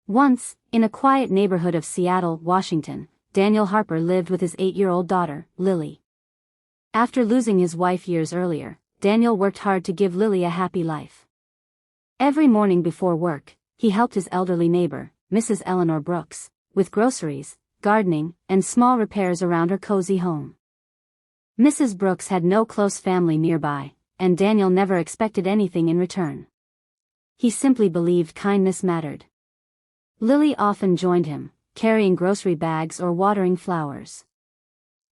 Once, in a quiet neighborhood of Seattle, Washington, Daniel Harper lived with his 8-year-old daughter, Lily. After losing his wife years earlier, Daniel worked hard to give Lily a happy life. Every morning before work, he helped his elderly neighbor, Mrs. Eleanor Brooks, with groceries, gardening, and small repairs around her cozy home. Mrs. Brooks had no close family nearby, and Daniel never expected anything in return. He simply believed kindness mattered. Lily often joined him, carrying grocery bags or watering flowers.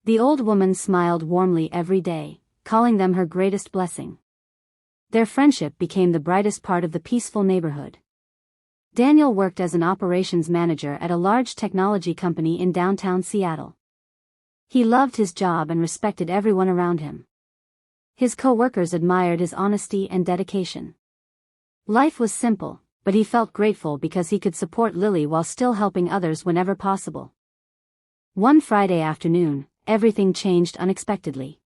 The old woman smiled warmly every day, calling them her greatest blessing. Their friendship became the brightest part of the peaceful neighborhood. Daniel worked as an operations manager at a large technology company in downtown Seattle. He loved his job and respected everyone around him. His co-workers admired his honesty and dedication. Life was simple, but he felt grateful because he could support Lily while still helping others whenever possible. One Friday afternoon, everything changed unexpectedly.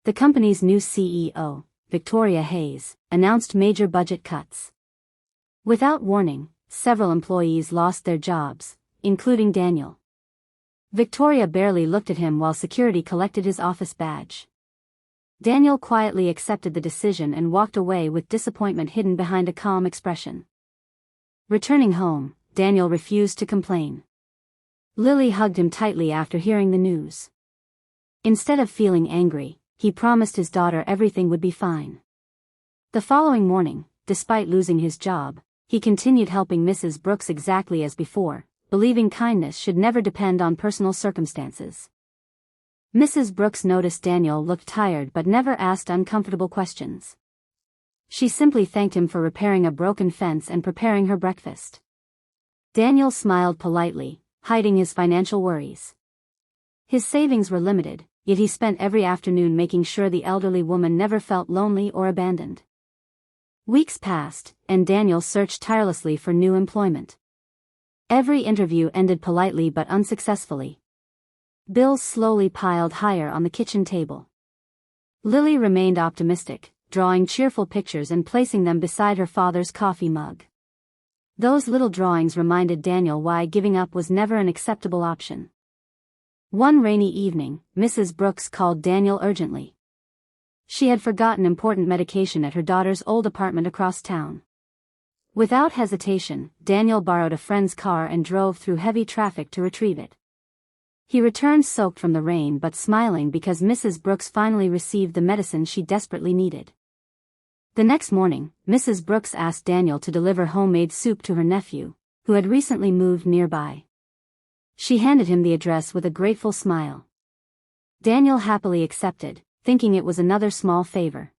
The company's new CEO, Victoria Hayes, announced major budget cuts. Without warning, several employees lost their jobs, including Daniel. Victoria barely looked at him while security collected his office badge. Daniel quietly accepted the decision and walked away with disappointment hidden behind a calm expression. Returning home, Daniel refused to complain. Lily hugged him tightly after hearing the news. Instead of feeling angry, he promised his daughter everything would be fine. The following morning, despite losing his job, he continued helping Mrs. Brooks exactly as before, believing kindness should never depend on personal circumstances. Mrs. Brooks noticed Daniel looked tired but never asked uncomfortable questions. She simply thanked him for repairing a broken fence and preparing her breakfast. Daniel smiled politely, hiding his financial worries. His savings were limited, yet he spent every afternoon making sure the elderly woman never felt lonely or abandoned. Weeks passed, and Daniel searched tirelessly for new employment. Every interview ended politely but unsuccessfully. Bills slowly piled higher on the kitchen table. Lily remained optimistic, drawing cheerful pictures and placing them beside her father's coffee mug. Those little drawings reminded Daniel why giving up was never an acceptable option. One rainy evening, Mrs. Brooks called Daniel urgently. She had forgotten important medication at her daughter's old apartment across town. Without hesitation, Daniel borrowed a friend's car and drove through heavy traffic to retrieve it. He returned soaked from the rain but smiling because Mrs. Brooks finally received the medicine she desperately needed. The next morning, Mrs. Brooks asked Daniel to deliver homemade soup to her nephew, who had recently moved nearby. She handed him the address with a grateful smile. Daniel happily accepted, thinking it was another small favor.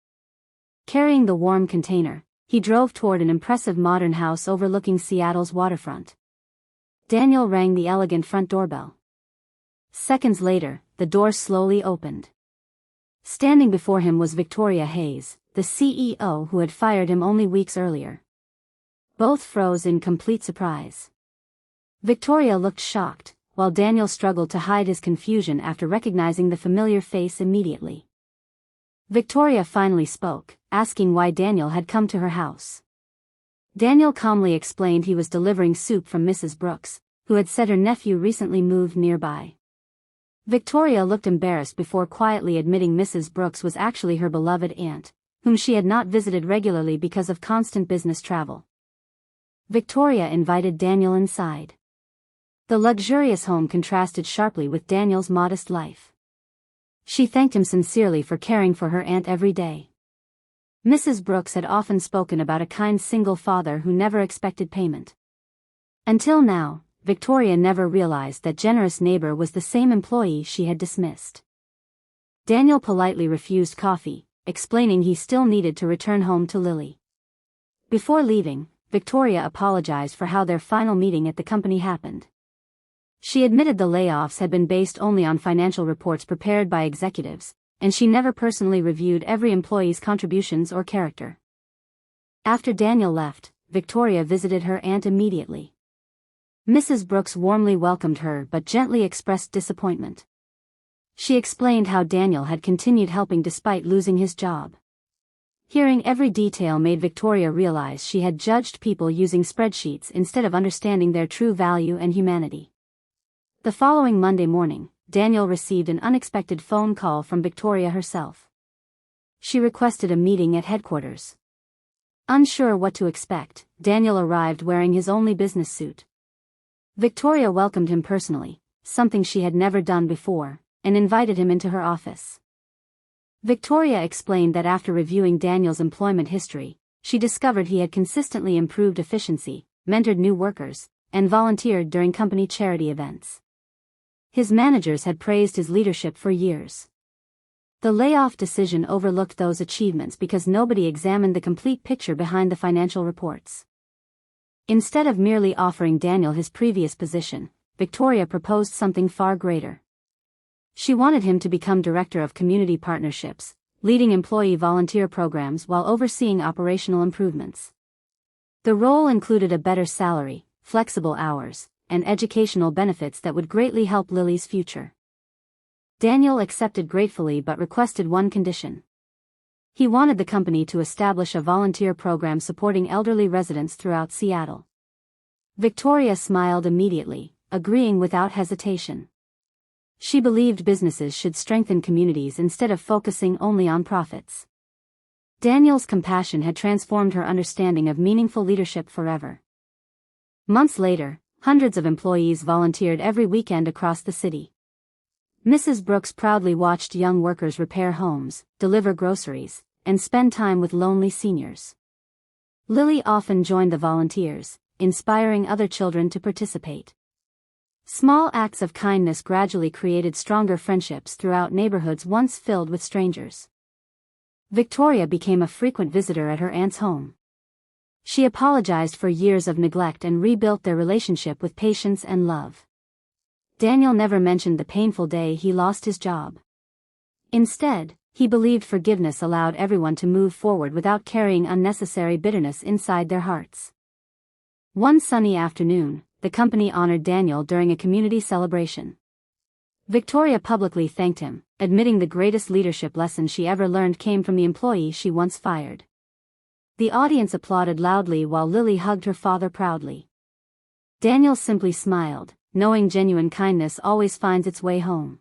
Carrying the warm container, he drove toward an impressive modern house overlooking Seattle's waterfront. Daniel rang the elegant front doorbell. Seconds later, the door slowly opened. Standing before him was Victoria Hayes, the CEO who had fired him only weeks earlier. Both froze in complete surprise. Victoria looked shocked, while Daniel struggled to hide his confusion after recognizing the familiar face immediately. Victoria finally spoke, asking why Daniel had come to her house. Daniel calmly explained he was delivering soup from Mrs. Brooks, who had said her nephew recently moved nearby. Victoria looked embarrassed before quietly admitting Mrs. Brooks was actually her beloved aunt, whom she had not visited regularly because of constant business travel. Victoria invited Daniel inside. The luxurious home contrasted sharply with Daniel's modest life. She thanked him sincerely for caring for her aunt every day. Mrs. Brooks had often spoken about a kind single father who never expected payment. Until now, Victoria never realized that generous neighbor was the same employee she had dismissed. Daniel politely refused coffee, explaining he still needed to return home to Lily. Before leaving, Victoria apologized for how their final meeting at the company happened. She admitted the layoffs had been based only on financial reports prepared by executives, and she never personally reviewed every employee's contributions or character. After Daniel left, Victoria visited her aunt immediately. Mrs. Brooks warmly welcomed her but gently expressed disappointment. She explained how Daniel had continued helping despite losing his job. Hearing every detail made Victoria realize she had judged people using spreadsheets instead of understanding their true value and humanity. The following Monday morning, Daniel received an unexpected phone call from Victoria herself. She requested a meeting at headquarters. Unsure what to expect, Daniel arrived wearing his only business suit. Victoria welcomed him personally, something she had never done before, and invited him into her office. Victoria explained that after reviewing Daniel's employment history, she discovered he had consistently improved efficiency, mentored new workers, and volunteered during company charity events. His managers had praised his leadership for years. The layoff decision overlooked those achievements because nobody examined the complete picture behind the financial reports. Instead of merely offering Daniel his previous position, Victoria proposed something far greater. She wanted him to become director of community partnerships, leading employee volunteer programs while overseeing operational improvements. The role included a better salary, flexible hours, and educational benefits that would greatly help Lily's future. Daniel accepted gratefully but requested one condition. He wanted the company to establish a volunteer program supporting elderly residents throughout Seattle. Victoria smiled immediately, agreeing without hesitation. She believed businesses should strengthen communities instead of focusing only on profits. Daniel's compassion had transformed her understanding of meaningful leadership forever. Months later, hundreds of employees volunteered every weekend across the city. Mrs. Brooks proudly watched young workers repair homes, deliver groceries, and spend time with lonely seniors. Lily often joined the volunteers, inspiring other children to participate. Small acts of kindness gradually created stronger friendships throughout neighborhoods once filled with strangers. Victoria became a frequent visitor at her aunt's home. She apologized for years of neglect and rebuilt their relationship with patience and love. Daniel never mentioned the painful day he lost his job. Instead, he believed forgiveness allowed everyone to move forward without carrying unnecessary bitterness inside their hearts. One sunny afternoon, the company honored Daniel during a community celebration. Victoria publicly thanked him, admitting the greatest leadership lesson she ever learned came from the employee she once fired. The audience applauded loudly while Lily hugged her father proudly. Daniel simply smiled, knowing genuine kindness always finds its way home.